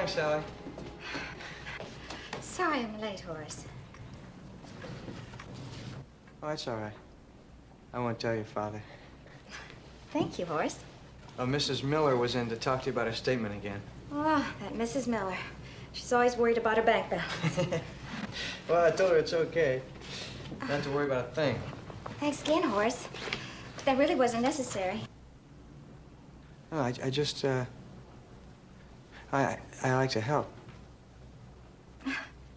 Sally. Sorry I'm late, Horace. Oh, that's all right. I won't tell your father. Thank you, Horace. Oh, Mrs. Miller was in to talk to you about her statement again. Oh, that Mrs. Miller. She's always worried about her bank balance. Well, I told her it's okay. Not to worry about a thing. Thanks again, Horace. But that really wasn't necessary. No, I just, I like to help.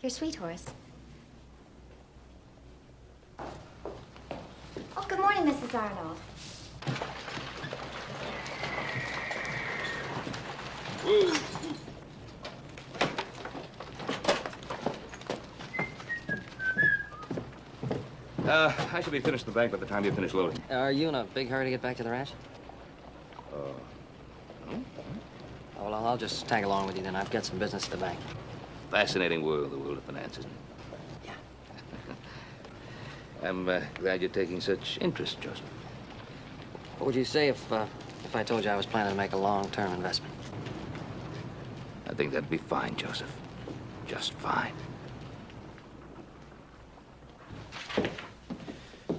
You're sweet, Horace. Oh, good morning, Mrs. Arnold. I should be finished at the bank by the time you finish loading. Are you in a big hurry to get back to the ranch? No. Oh, well, I'll just tag along with you then. I've got some business at the bank. Fascinating world, the world of finance, isn't it? Yeah. I'm glad you're taking such interest, Joseph. What would you say if I told you I was planning to make a long-term investment? I think that'd be fine, Joseph. Just fine.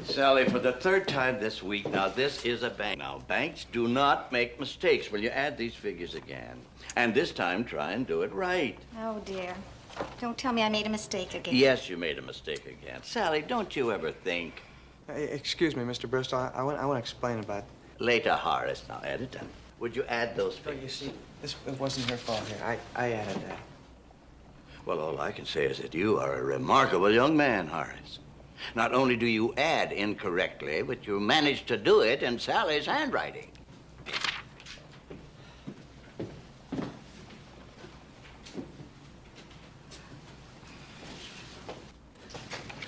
Sally, for the third time this week, now this is a bank. Now, banks do not make mistakes when you add these figures again. And this time, try and do it right. Oh, dear. Don't tell me I made a mistake again. Yes, you made a mistake again. Sally, don't you ever think... Excuse me, Mr. Bristol. I want to explain about... Later, Horace. Now, add it then. Would you add those Oh, figures? you see, it wasn't her fault here. I added that. Well, all I can say is that you are a remarkable young man, Horace. Not only do you add incorrectly, but you managed to do it in Sally's handwriting.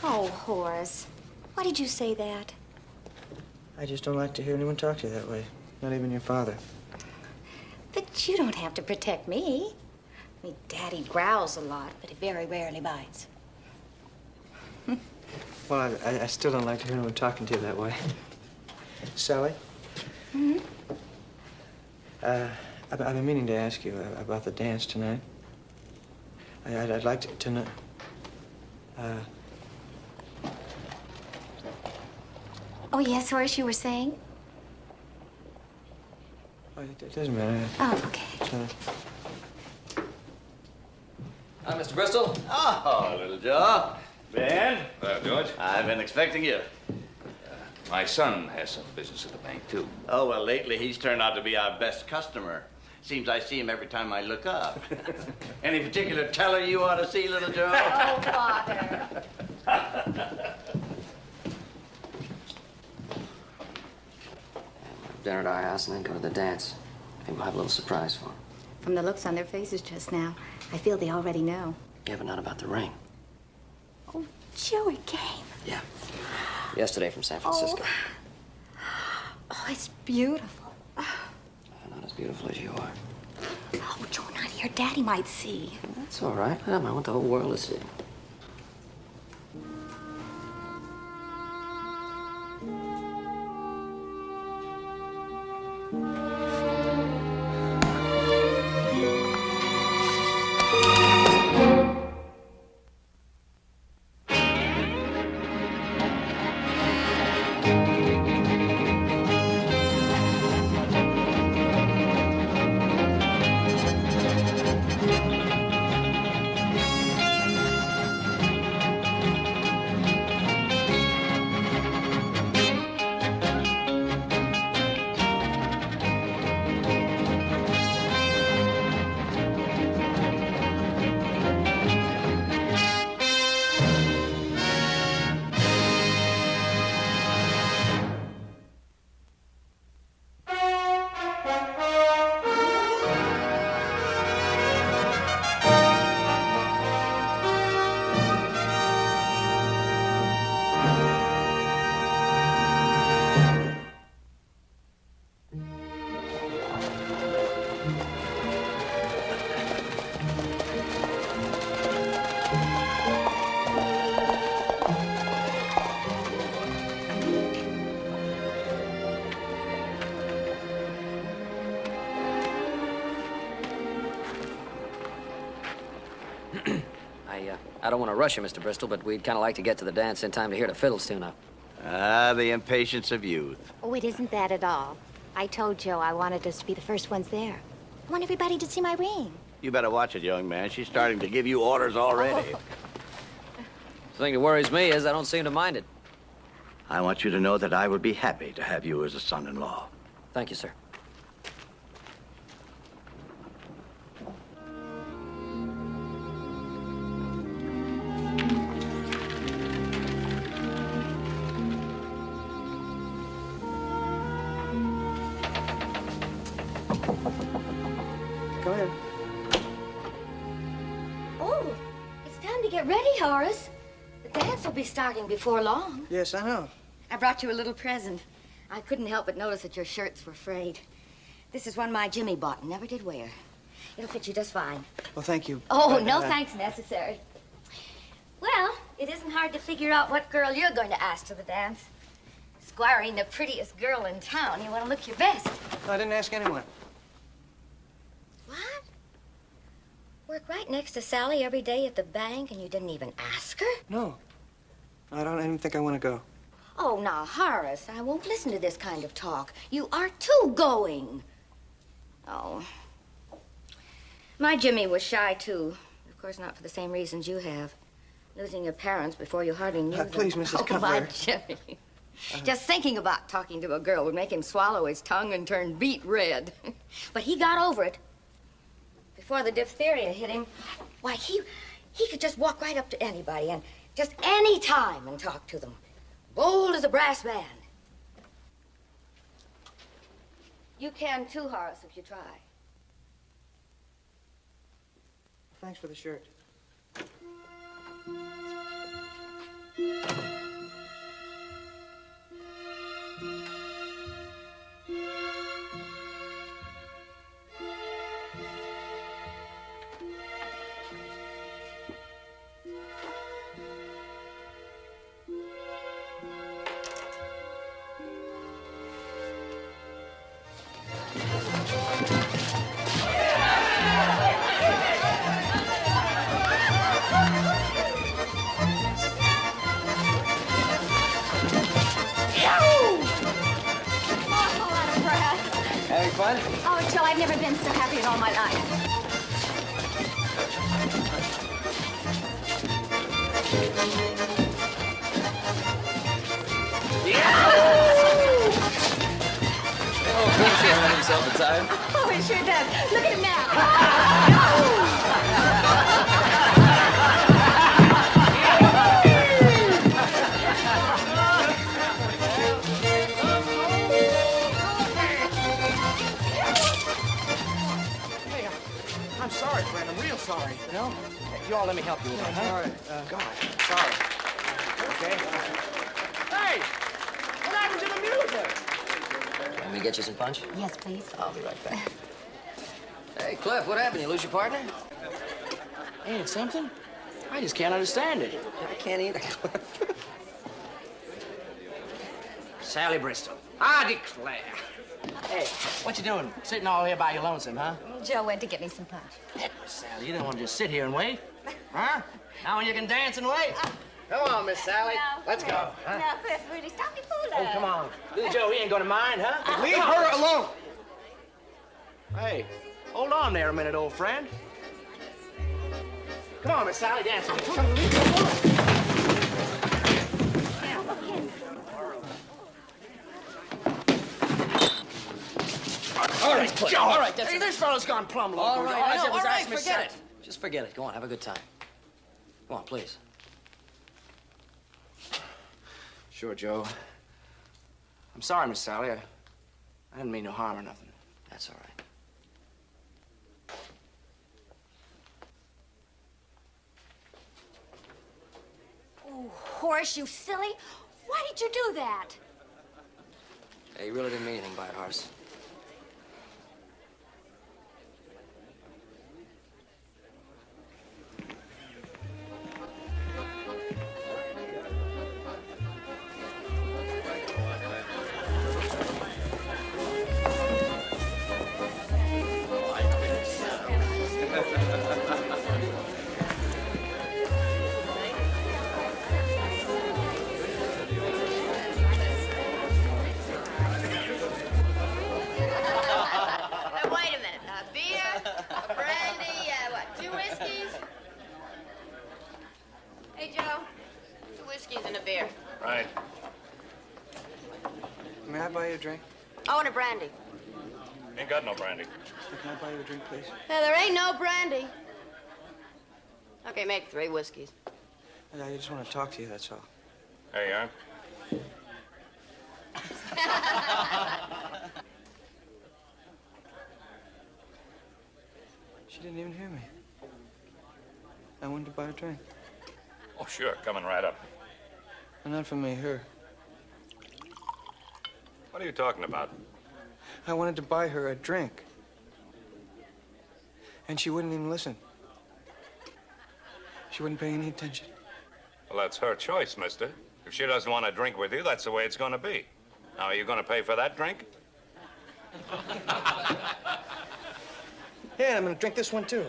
Oh, Horace. Why did you say that? I just don't like to hear anyone talk to you that way. Not even your father. But you don't have to protect me. I mean, Daddy growls a lot, but he very rarely bites. Well, I still don't like to hear anyone talking to you that way. Sally? Mm-hmm. I've been meaning to ask you about the dance tonight. I'd like to know... Oh, yes, Horace, you were saying? Oh, it doesn't matter. Oh, okay. Hi, Mr. Bristol. Oh, little Joe. Ben? George? I've been expecting you. My son has some business at the bank, too. Oh, well, lately he's turned out to be our best customer. Seems I see him every time I look up. Any particular teller you want to see, little Joe? Oh, Father. Dinner at our house and then go to the dance. I think we'll have a little surprise for them. From the looks on their faces just now, I feel they already know. Yeah, but not about the ring. Oh, Joe, it came. Yeah. Yesterday from San Francisco. Oh, it's beautiful. Not as beautiful as you are. Oh, Joe, not here. Daddy might see. That's all right. I want the whole world to see. I don't want to rush you, Mr. Bristol, but we'd kind of like to get to the dance in time to hear the fiddles tune up. Ah, the impatience of youth. Oh, it isn't that at all. I told Joe I wanted us to be the first ones there. I want everybody to see my ring. You better watch it, young man. She's starting to give you orders already. The thing that worries me is I don't seem to mind it. I want you to know that I would be happy to have you as a son-in-law. Thank you, sir. Go ahead. Oh, it's time to get ready, Horace. The dance will be starting before long. Yes, I know. I brought you a little present. I couldn't help but notice that your shirts were frayed. This is one my Jimmy bought and never did wear. It'll fit you just fine. Well, thank you. Oh, but, no thanks necessary. Well, it isn't hard to figure out what girl you're going to ask to the dance. Squiring the prettiest girl in town, you want to look your best. I didn't ask anyone. What? Work right next to Sally every day at the bank and you didn't even ask her? No. I don't even think I want to go. Oh, now, Horace, I won't listen to this kind of talk. You are too going. Oh. My Jimmy was shy, too. Of course, not for the same reasons you have. Losing your parents before you hardly knew them. Please, Mrs. Oh, Cutler. my Jimmy. Just thinking about talking to a girl would make him swallow his tongue and turn beet red. But he got over it. Before the diphtheria hit him, why, he could just walk right up to anybody and just any time and talk to them. Bold as a brass band. You can too, Horace, if you try. Thanks for the shirt. Having fun? Oh, Joe, I've never been so happy in all my life. Oh, he's having himself a time. Oh, he sure does. Look at him now. Hey, I'm sorry, friend. I'm real sorry. You know? You all let me help you with that, huh? All right. God, sorry. Okay? Hey! What happened to the music? Let me get you some punch? Yes, please. I'll be right back. Hey, Cliff, what happened? You lose your partner? Ain't it something? I just can't understand it. I can't either, Cliff. Sally Bristol. I declare. Hey, what you doing? Sitting all here by your lonesome, huh? Joe went to get me some punch. Sally, you don't want to just sit here and wait. Huh? Now when you can dance and wait. Come on, Miss Sally. Let's go. Huh? No, Cliff, really, stop your fooling. Oh, come on. Little Joe, he ain't gonna mind, huh? Leave her alone. Hey, hold on there a minute, old friend. Come on, Miss Sally, dance with me. Come. All right, Joe. All right, that's this fellow's gone plumb loco. All right, I know. All right, Miss forget Sally. it. Just forget it. Go on, have a good time. Go on, please. Sure, Joe. I'm sorry, Miss Sally. I didn't mean no harm or nothing. That's all right. Oh, Horace, you silly. Why did you do that? Hey, you really didn't mean anything by it, Horace. drink? I want a brandy. Ain't got no brandy. Can I buy you a drink, please? Hey, there ain't no brandy. Okay, make 3 whiskeys. I just want to talk to you, that's all. There you are. She didn't even hear me. I wanted to buy a drink. Oh, sure, coming right up. Well, not for me, her. What are you talking about? I wanted to buy her a drink. And she wouldn't even listen. She wouldn't pay any attention. Well, that's her choice, mister. If she doesn't want to drink with you, that's the way it's going to be. Now, are you going to pay for that drink? Yeah, I'm going to drink this one, too.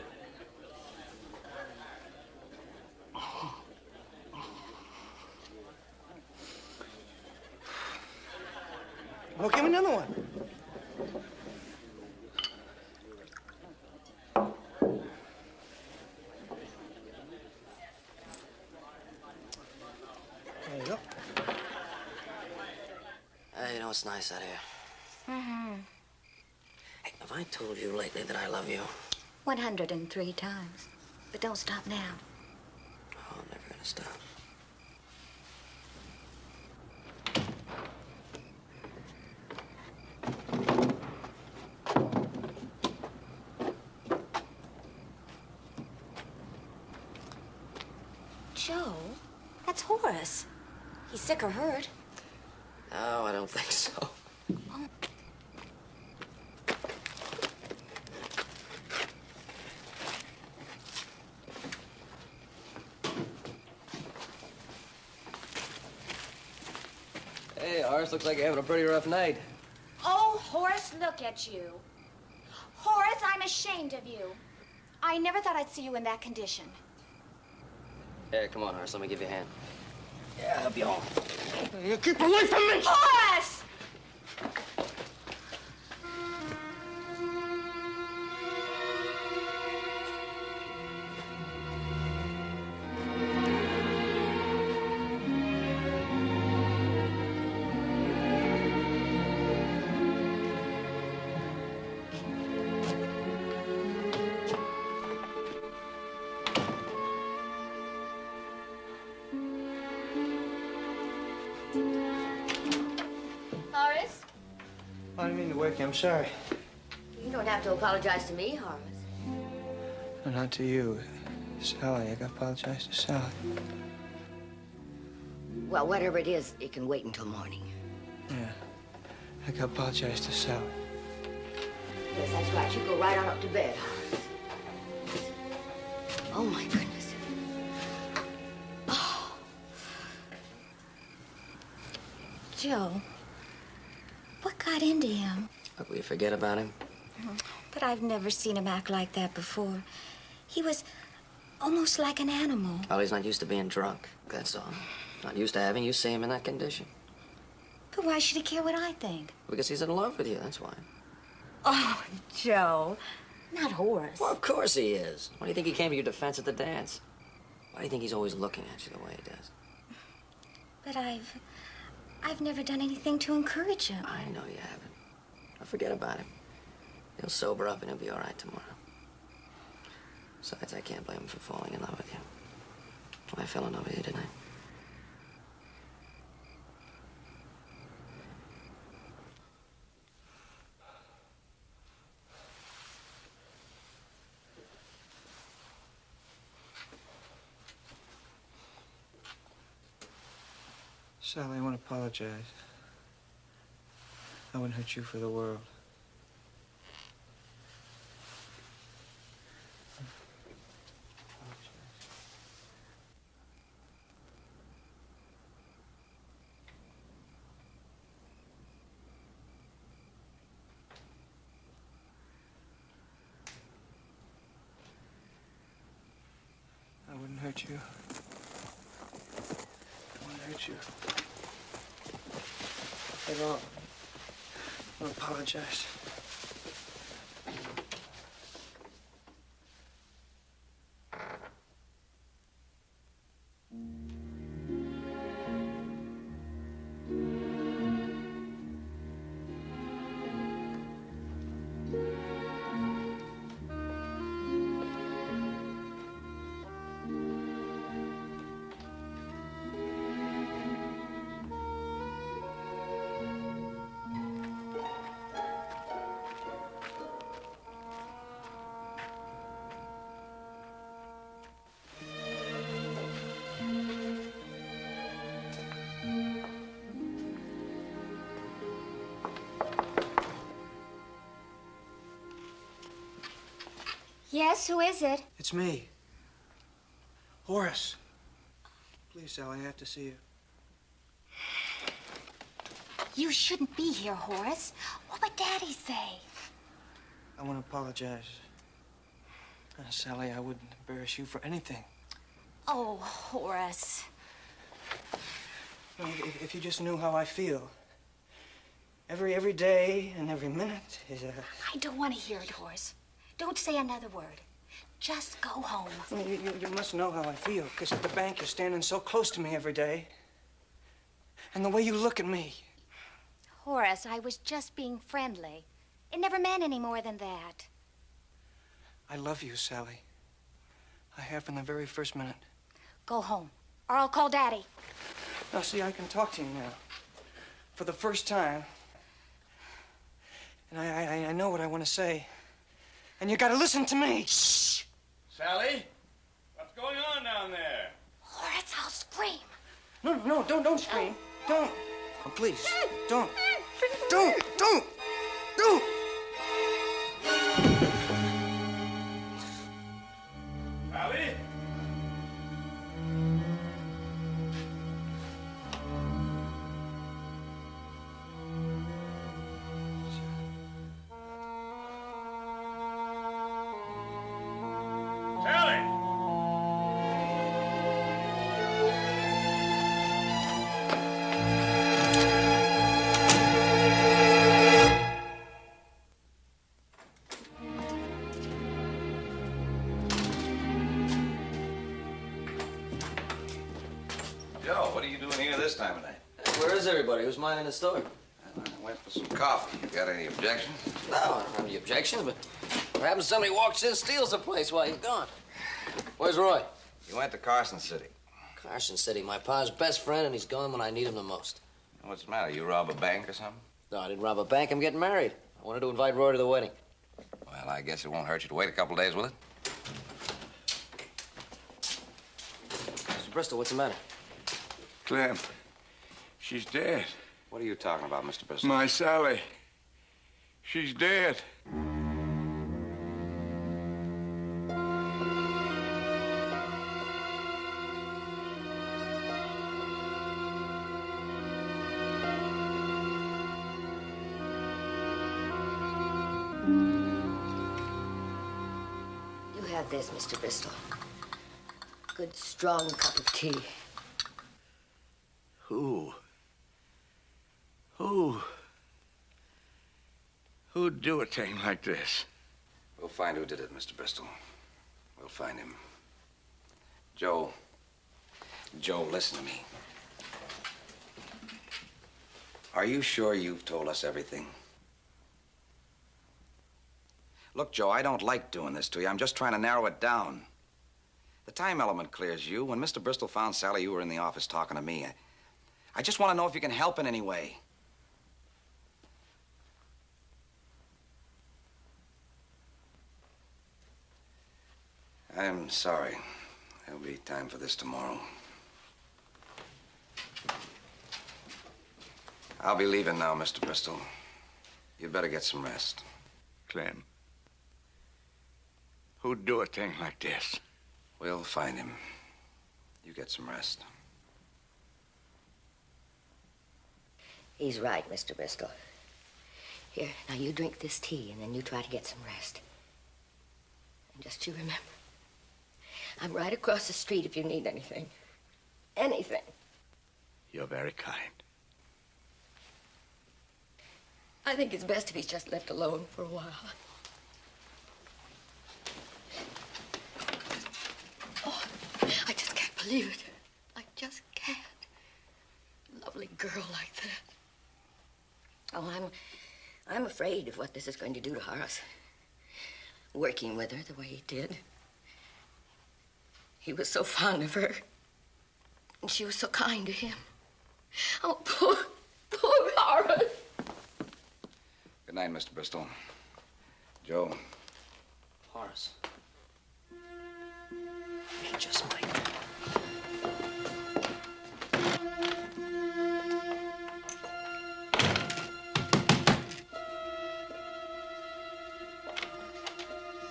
Well, give me another one. There you go. Hey, you know, it's nice out here. Mm-hmm. Hey, have I told you lately that I love you? 103 times. But don't stop now. Oh, I'm never gonna stop. Joe, that's Horace. He's sick or hurt. No, I don't think so. Hey, Horace, looks like you're having a pretty rough night. Oh, Horace, look at you. Horace, I'm ashamed of you. I never thought I'd see you in that condition. Here, come on, Horace, let me give you a hand. Yeah, I'll help you home. You keep away from me! Horace! Horace? I didn't mean to wake you. I'm sorry. You don't have to apologize to me, Horace. No, not to you. Sally, I gotta apologize to Sally. Well, whatever it is, it can wait until morning. Yeah. I gotta apologize to Sally. Yes, that's right. You go right on up to bed, Horace. Oh, my goodness. Oh. Joe, what got into him? Look, will you forget about him? But I've never seen him act like that before. He was almost like an animal. Oh, he's not used to being drunk, that's all. Not used to having you see him in that condition. But why should he care what I think? Because he's in love with you, that's why. Oh, Joe, not Horace. Well, of course he is. Why do you think he came to your defense at the dance? Why do you think he's always looking at you the way he does? But I've never done anything to encourage him. I know you haven't. Now forget about him. He'll sober up and he'll be all right tomorrow. Besides, I can't blame him for falling in love with you. Well, I fell in love with you, didn't I? Sally, I want to apologize. I wouldn't hurt you for the world. I wouldn't hurt you. I wouldn't hurt you. At all. I apologize. Yes, who is it? It's me. Horace. Please, Sally, I have to see you. You shouldn't be here, Horace. What would Daddy say? I want to apologize. Sally, I wouldn't embarrass you for anything. Oh, Horace. No, if you just knew how I feel. Every day and every minute is a... I don't want to hear it, Horace. Don't say another word. Just go home. You must know how I feel, because at the bank you're standing so close to me every day. And the way you look at me. Horace, I was just being friendly. It never meant any more than that. I love you, Sally. I have from the very first minute. Go home, or I'll call Daddy. Now, see, I can talk to you now. For the first time. And I know what I want to say. And you gotta listen to me. Shh! Sally? What's going on down there? Horace, I'll scream. No, don't scream. Don't. Oh, please, don't. Don't. Sally? Sally! Joe, what are you doing here this time of night? Where is everybody? Who's minding the store? I went for some coffee. You got any objections? No, I don't have any objections, but what happens if somebody walks in and steals the place while you're gone? Where's Roy? You went to Carson City. Carson City, my pa's best friend, and he's gone when I need him the most. What's the matter? You rob a bank or something? No, I didn't rob a bank. I'm getting married. I wanted to invite Roy to the wedding. Well, I guess it won't hurt you to wait a couple days, will it? Mr. Bristol, what's the matter? Clem, she's dead. What are you talking about, Mr. Bristol? My Sally. She's dead. You have this, Mr. Bristol. Good, strong cup of tea. Who'd do a thing like this? We'll find who did it, Mr. Bristol. We'll find him. Joe, listen to me. Are you sure you've told us everything? Look, Joe, I don't like doing this to you. I'm just trying to narrow it down. The time element clears you. When Mr. Bristol found Sally, you were in the office talking to me. I just want to know if you can help in any way. I'm sorry. There'll be time for this tomorrow. I'll be leaving now, Mr. Bristol. You'd better get some rest. Clem, who'd do a thing like this? We'll find him. You get some rest. He's right, Mr. Bristol. Here, now you drink this tea, and then you try to get some rest. And just you remember, I'm right across the street if you need anything. Anything. You're very kind. I think it's best if he's just left alone for a while. Oh, I just can't believe it. I just can't. Lovely girl like that. Oh, I'm afraid of what this is going to do to Horace. Working with her the way he did. He was so fond of her. And she was so kind to him. Oh, poor Horace. Good night, Mr. Bristol. Joe. Horace. You just might.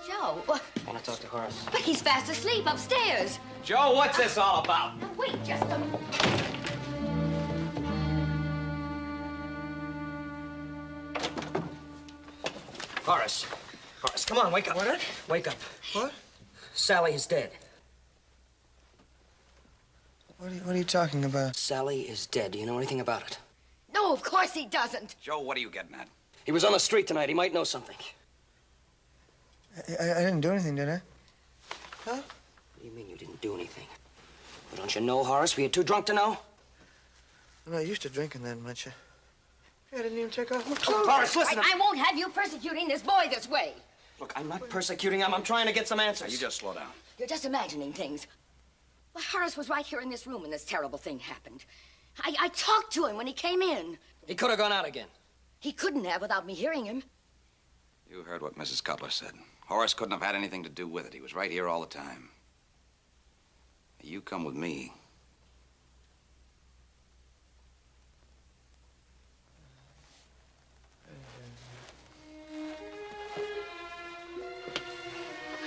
Joe. Joe. I want to talk to Horace. But he's fast asleep upstairs. Joe, what's this all about? Now, wait just a minute. Horace. Horace, come on, wake up. What? Wake up. What? Sally is dead. What are you talking about? Sally is dead. Do you know anything about it? No, of course he doesn't. Joe, what are you getting at? He was on the street tonight. He might know something. I didn't do anything, did I? Huh? What do you mean you didn't do anything? Well, don't you know, Horace? Were you too drunk to know? I'm not used to drinking that much. I didn't even take off my clothes. Horace, listen. I won't have you persecuting this boy this way. Look, I'm not persecuting him. I'm trying to get some answers. Now, you just slow down. You're just imagining things. Well, Horace was right here in this room when this terrible thing happened. I talked to him when he came in. He could have gone out again. He couldn't have without me hearing him. You heard what Mrs. Cutler said. Horace couldn't have had anything to do with it. He was right here all the time. You come with me.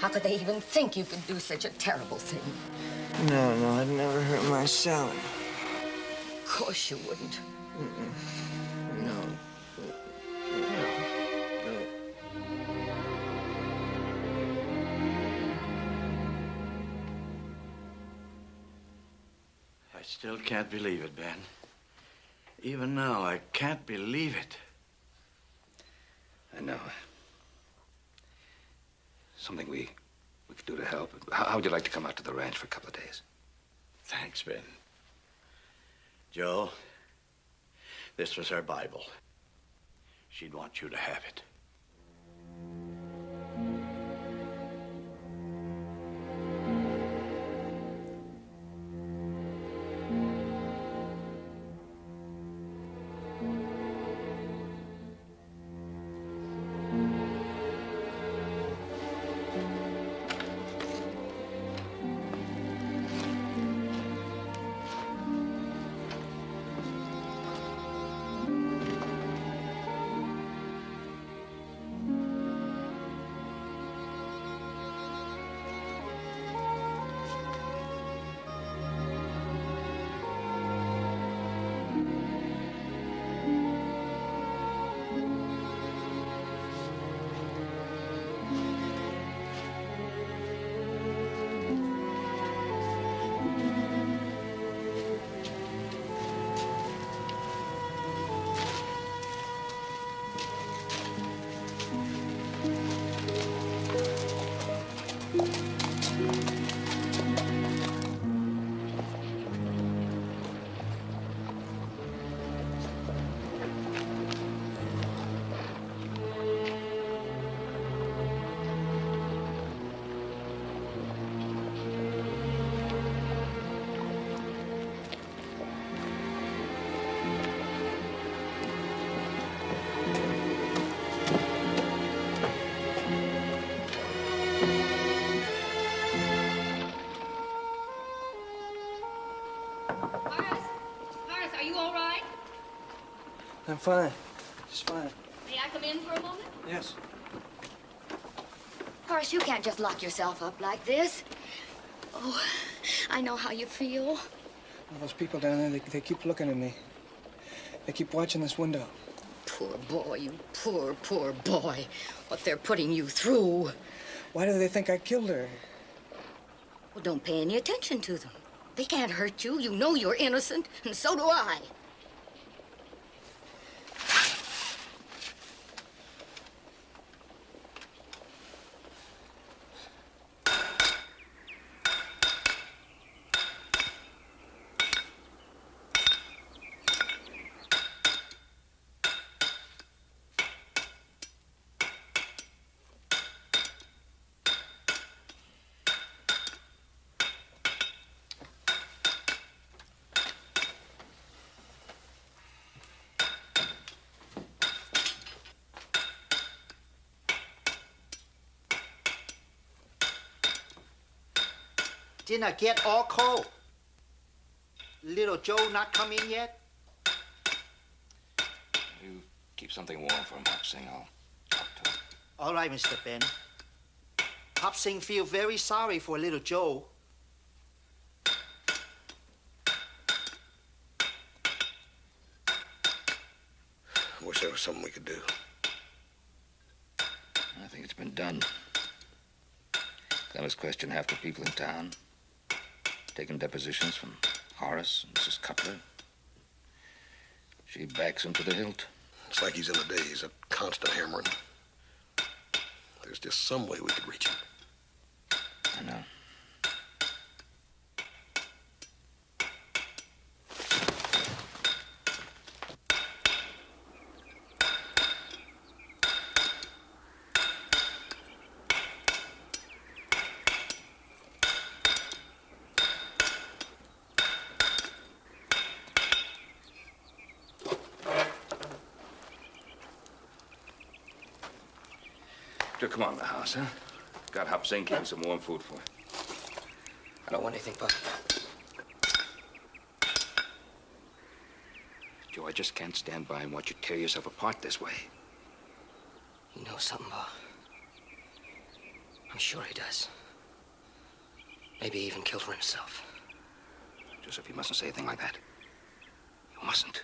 How could they even think you could do such a terrible thing? No, I'd never hurt my Sally. Of course you wouldn't. No. I still can't believe it, Ben. Even now, I can't believe it. I know. Something we could do to help. How would you like to come out to the ranch for a couple of days? Thanks, Ben. Joe, this was her Bible. She'd want you to have it. Horace, are you all right? I'm fine. Just fine. May I come in for a moment? Yes. Horace, you can't just lock yourself up like this. Oh, I know how you feel. All those people down there, they keep looking at me. They keep watching this window. Poor boy, you poor, poor boy. What they're putting you through. Why do they think I killed her? Well, don't pay any attention to them. They can't hurt you. You know you're innocent, and so do I. Dinner get all cold. Little Joe not come in yet? You keep something warm for him, Hop Sing. I'll talk to him. All right, Mr. Ben. Hop Sing feel very sorry for little Joe. I wish there was something we could do. I think it's been done. Clemens questioned half the people in town. Taken depositions from Horace and Mrs. Cutler. She backs him to the hilt. It's like he's in a daze, a constant hammering. There's just some way we could reach him. I know. Joe, come on in the house, huh? Got Hop Sing keeping some warm food for you. I don't want anything, Buck. Joe, I just can't stand by and watch you tear yourself apart this way. He knows something, Bob. I'm sure he does. Maybe he even killed her himself. Joseph, you mustn't say anything like that. You mustn't.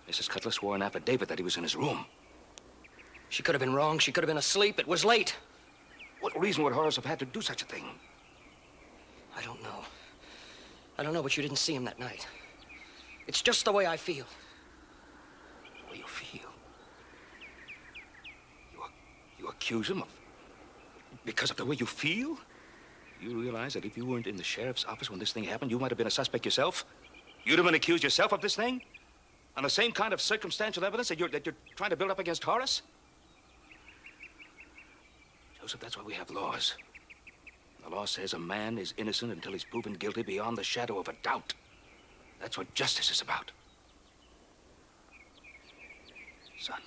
Mrs. Cutler swore an affidavit that he was in his room. She could have been wrong. She could have been asleep. It was late. What reason would Horace have had to do such a thing? I don't know. I don't know, but you didn't see him that night. It's just the way I feel. The way you feel? You accuse him of... because of the way you feel? You realize that if you weren't in the sheriff's office when this thing happened, you might have been a suspect yourself? You'd have been accused yourself of this thing? On the same kind of circumstantial evidence that you're trying to build up against Horace? Joseph, that's why we have laws. The law says a man is innocent until he's proven guilty beyond the shadow of a doubt. That's what justice is about. Son,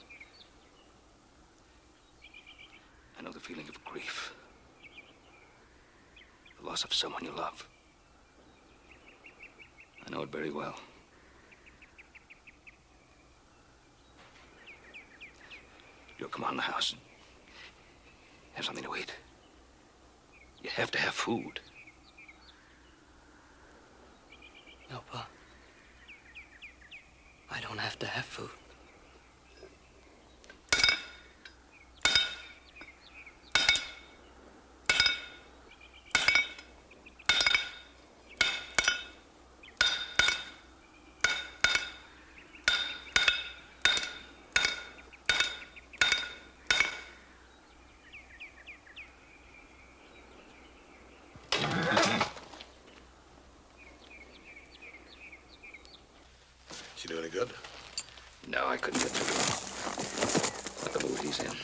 I know the feeling of grief. The loss of someone you love. I know it very well. You'll come on in the house and have something to eat. You have to have food. No, Pa. I don't have to have food. Did you do any good? No, I couldn't get through to him. Not the mood he's in.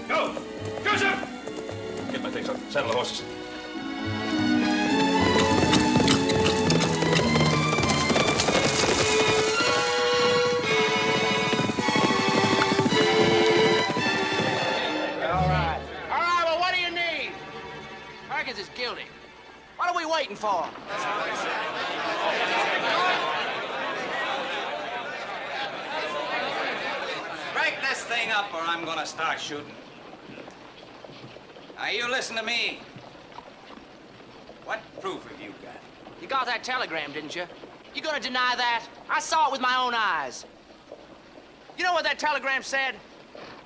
Go! Joseph! Get my things up. Saddle the horses. Is guilty. What are we waiting for? Break this thing up or I'm gonna start shooting. Now, you listen to me. What proof have you got? You got that telegram, didn't you? You gonna deny that? I saw it with my own eyes. You know what that telegram said?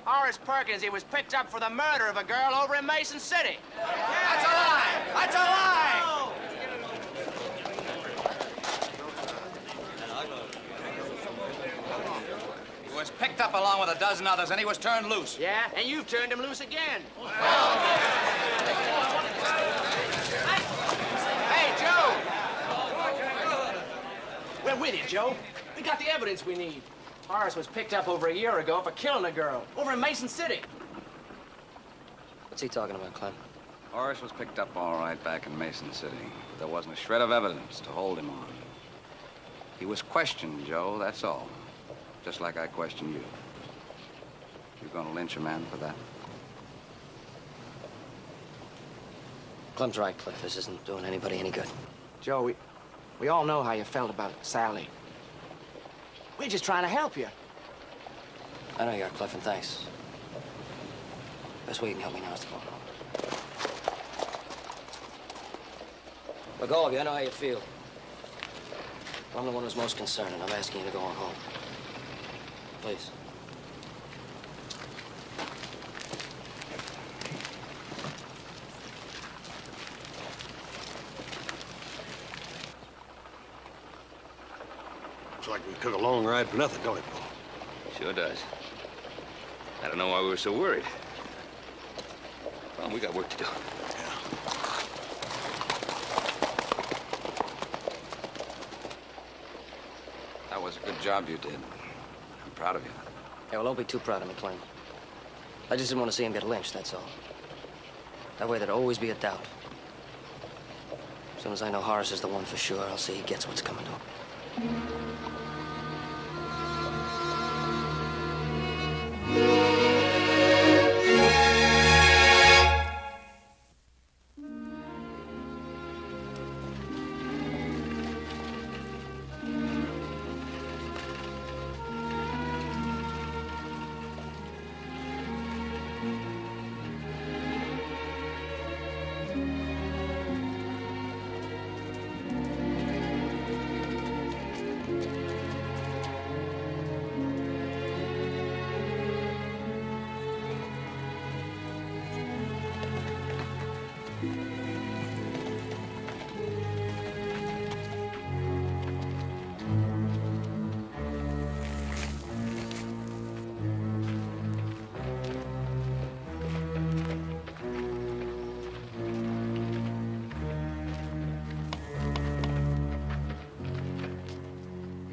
Horace Perkins, he was picked up for the murder of a girl over in Mason City. That's a lie! That's a lie! He was picked up along with a dozen others, and he was turned loose. Yeah, and you've turned him loose again. Hey, Joe! We're with you, Joe. We got the evidence we need. Horace was picked up over a year ago for killing a girl over in Mason City. What's he talking about, Clem? Horace was picked up all right back in Mason City. There wasn't a shred of evidence to hold him on. He was questioned, Joe, that's all. Just like I questioned you. You're gonna lynch a man for that? Clem's right, Cliff. This isn't doing anybody any good. Joe, We all know how you felt about Sally. We're just trying to help you. I know you are, Cliff, and thanks. Best way you can help me now is to go home. Look, all of you, I know how you feel. I'm the one who's most concerned, and I'm asking you to go on home. Please. Looks like we took a long ride for nothing, don't it, Paul? Sure does. I don't know why we were so worried. Well, we got work to do. That was a good job you did. I'm proud of you. Yeah, well, don't be too proud of me, Clem. I just didn't want to see him get lynched, that's all. That way there'd always be a doubt. As soon as I know Horace is the one for sure, I'll see he gets what's coming to him.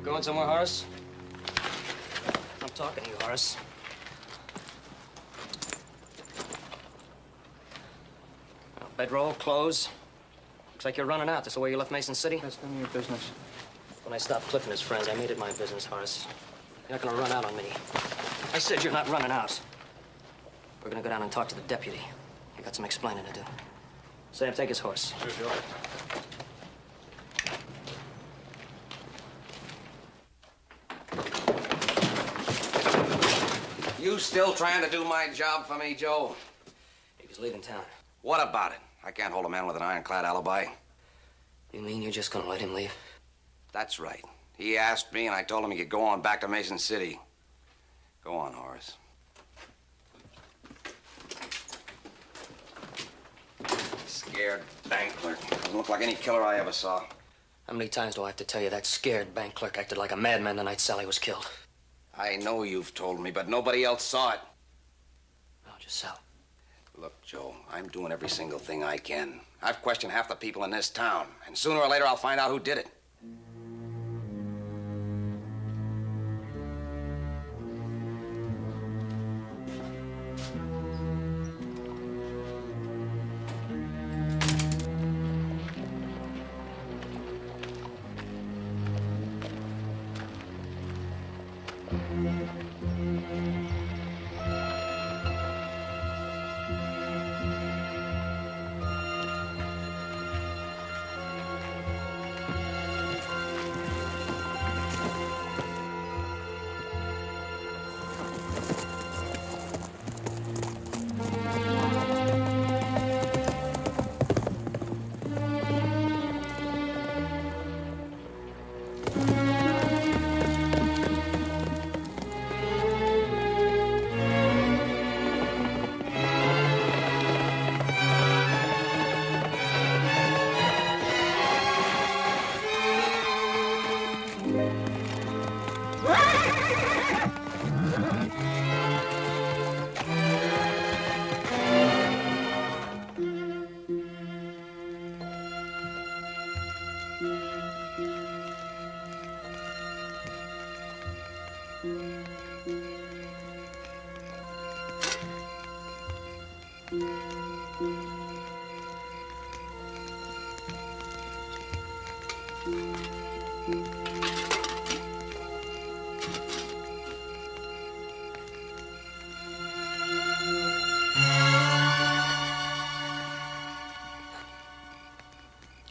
Going somewhere, Horace? I'm talking to you, Horace. Bedroll, clothes. Looks like you're running out. That's the way you left Mason City? That's none of your business. When I stopped Cliff and his friends, I made it my business, Horace. You're not gonna run out on me. I said you're not running out. We're gonna go down and talk to the deputy. You got some explaining to do. Sam, take his horse. Sure. You still trying to do my job for me, Joe? He was leaving town. What about it? I can't hold a man with an ironclad alibi. You mean you're just gonna let him leave? That's right. He asked me, and I told him he could go on back to Mason City. Go on, Horace. Scared bank clerk. Doesn't look like any killer I ever saw. How many times do I have to tell you that scared bank clerk acted like a madman the night Sally was killed? I know you've told me, but nobody else saw it. No, just Sal. Look, Joe, I'm doing every single thing I can. I've questioned half the people in this town, and sooner or later I'll find out who did it.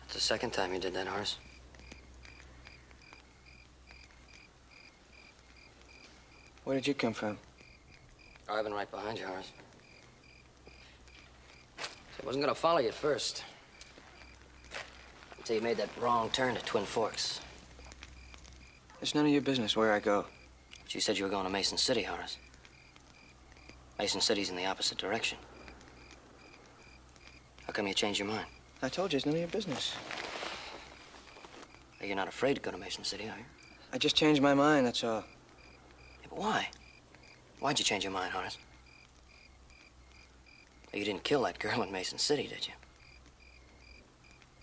It's the second time you did that, Horace. Where did you come from? I've been right behind you, Horace. I wasn't gonna follow you at first. Until you made that wrong turn at Twin Forks. It's none of your business where I go. But you said you were going to Mason City, Horace. Mason City's in the opposite direction. How come you changed your mind? I told you, it's none of your business. You're not afraid to go to Mason City, are you? I just changed my mind, that's all. Yeah, but why? Why'd you change your mind, Horace? You didn't kill that girl in Mason City, did you?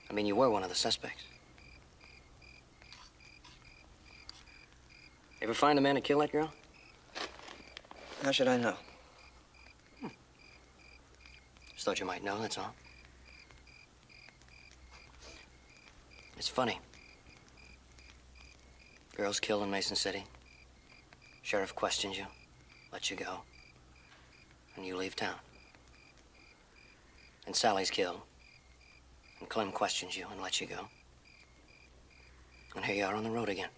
I mean, you were one of the suspects. Ever find the man who killed that girl? How should I know? Just thought you might know, that's all. It's funny. Girl's killed in Mason City. Sheriff questions you, lets you go, and you leave town. And Sally's killed, and Clem questions you and lets you go. And here you are on the road again.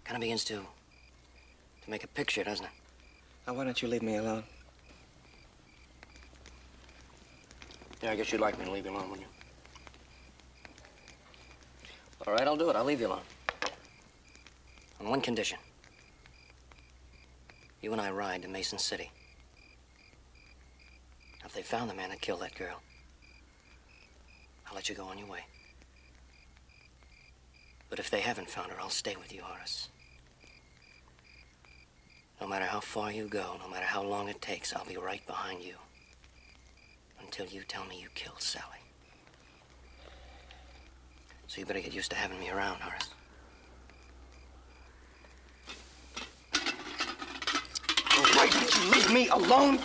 Kind of begins to make a picture, doesn't it? Now, why don't you leave me alone? Yeah, I guess you'd like me to leave you alone, wouldn't you? All right, I'll do it. I'll leave you alone. On one condition. You and I ride to Mason City. If they found the man that killed that girl, I'll let you go on your way. But if they haven't found her, I'll stay with you, Horace. No matter how far you go, no matter how long it takes, I'll be right behind you. Until you tell me you killed Sally. So you better get used to having me around, Horace. Why did you leave me alone?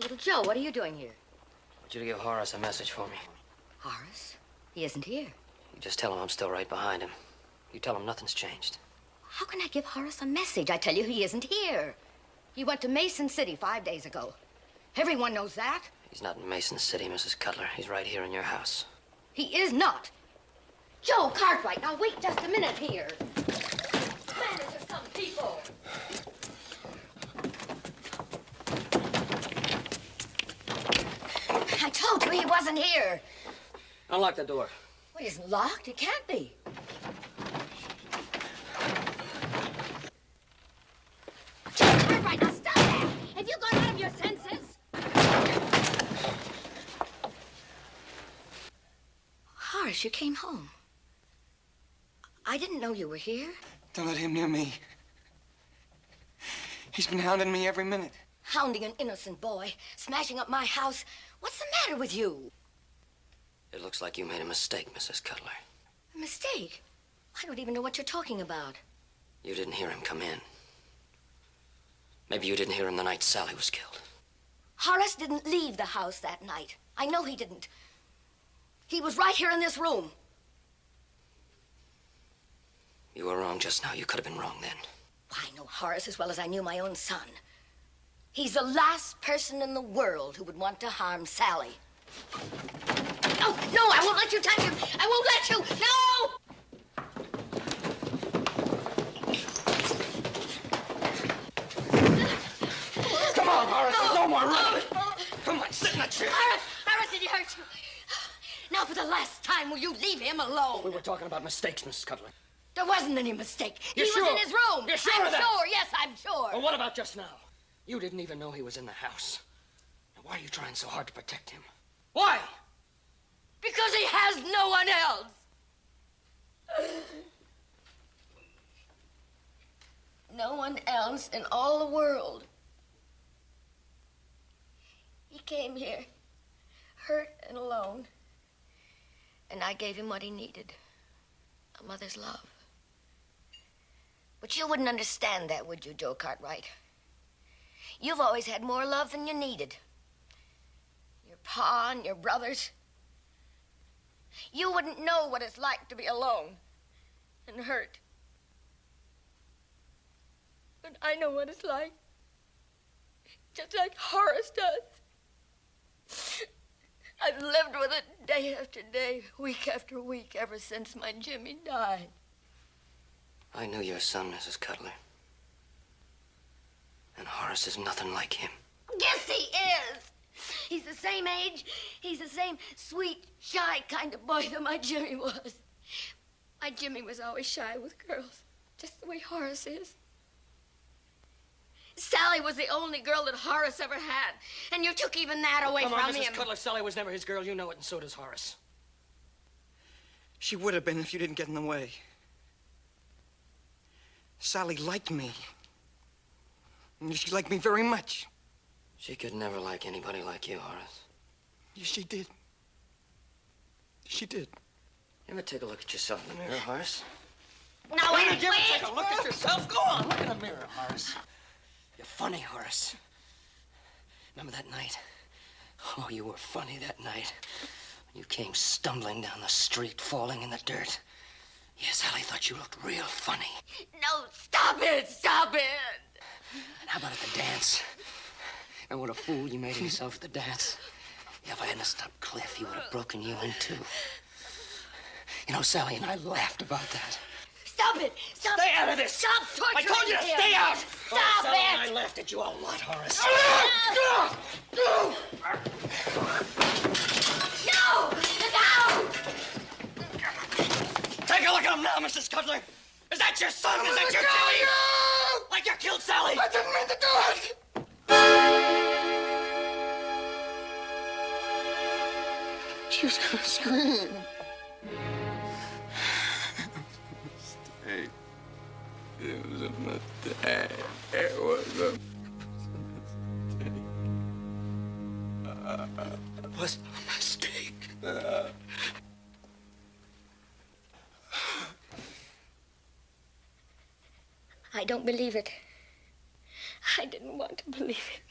Little Joe, what are you doing here? I want you to give Horace a message for me. Horace? He isn't here. You just tell him I'm still right behind him. You tell him nothing's changed. How can I give Horace a message? I tell you, he isn't here. He went to Mason City 5 days ago. Everyone knows that. He's not in Mason City, Mrs. Cutler. He's right here in your house. He is not. Joe Cartwright, now wait just a minute here. Manners are some people. wasn't here. Unlock the door. Well, it isn't locked. It can't be. Right now, stop that! Have you gone out of your senses? Horace, you came home. I didn't know you were here. Don't let him near me. He's been hounding me every minute. Hounding an innocent boy, smashing up my house. What's the matter with you? It looks like you made a mistake, Mrs. Cutler. A mistake? I don't even know what you're talking about. You didn't hear him come in. Maybe you didn't hear him the night Sally was killed. Horace didn't leave the house that night. I know he didn't. He was right here in this room. You were wrong just now. You could have been wrong then. I know Horace as well as I knew my own son. He's the last person in the world who would want to harm Sally. No, no, I won't let you touch him. I won't let you. No! Come on, Horace. There's no more running. Come on, sit in that chair. Horace, did he hurt you? Now, for the last time, will you leave him alone? We were talking about mistakes, Mrs. Cutler. There wasn't any mistake. You're He sure? was in his room. You're sure of that? I'm sure, yes, I'm sure. Well, what about just now? You didn't even know he was in the house. Now, why are you trying so hard to protect him? Why? Because he has no one else. No one else in all the world. He came here, hurt and alone, and I gave him what he needed, a mother's love. But you wouldn't understand that, would you, Joe Cartwright? You've always had more love than you needed. Your pa and your brothers. You wouldn't know what it's like to be alone and hurt. But I know what it's like. Just like Horace does. I've lived with it day after day, week after week, ever since my Jimmy died. I knew your son, Mrs. Cutler. And Horace is nothing like him. Yes, he is. He's the same age. He's the same sweet, shy kind of boy that my Jimmy was. My Jimmy was always shy with girls, just the way Horace is. Sally was the only girl that Horace ever had, and you took even that away Come from on, him. Mrs. Cutler, Sally was never his girl. You know it, and so does Horace. She would have been if you didn't get in the way. Sally liked me. And she liked me very much. She could never like anybody like you, Horace. Yes, she did. She did. You ever take a look at yourself in the mirror, Horace? Now, wait, Did you ever take a look at yourself? Go on, look in the mirror, Horace. You're funny, Horace. Remember that night? Oh, you were funny that night. When you came stumbling down the street, falling in the dirt. Yes, Sally thought you looked real funny. No, stop it, stop it. And how about at the dance? And what a fool you made of yourself at the dance. Yeah, if I hadn't stopped Cliff, he would have broken you in two. You know, Sally and I laughed about that. Stop it! Stop! Stay out of this! Stop torturing I told you to him. stay out! Stop Sally it! and I laughed at you a lot, Horace. No! Look out! Take a look at him now, Mrs. Cutler. Is that your son? Is that your Jimmy? Like you killed Sally? I didn't mean to do it! She was gonna scream. It was a mistake. It was a It was a mistake. I don't believe it. I didn't want to believe it.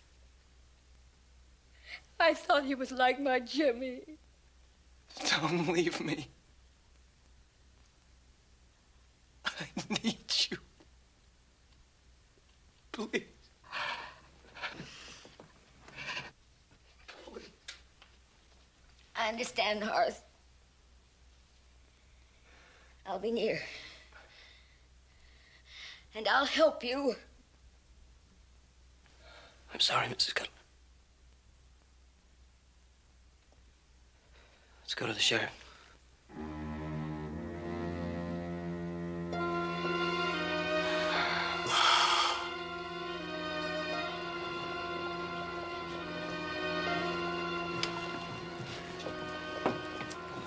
I thought he was like my Jimmy. Don't leave me. I need you. Please. I understand, Horace. I'll be near. And I'll help you. I'm sorry, Mrs. Cutler. go to the sheriff.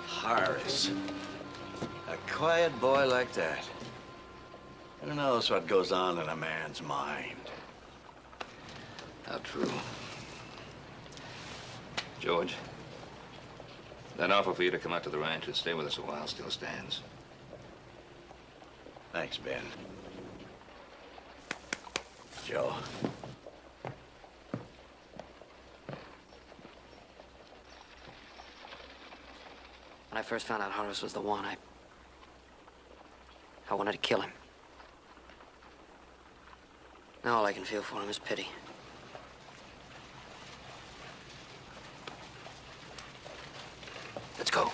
Horace. A quiet boy like that. Who knows what goes on in a man's mind? How true. George, that offer for you to come out to the ranch and stay with us a while still stands. Thanks, Ben. Joe. When I first found out Horace was the one, I wanted to kill him. Now all I can feel for him is pity. Let's go.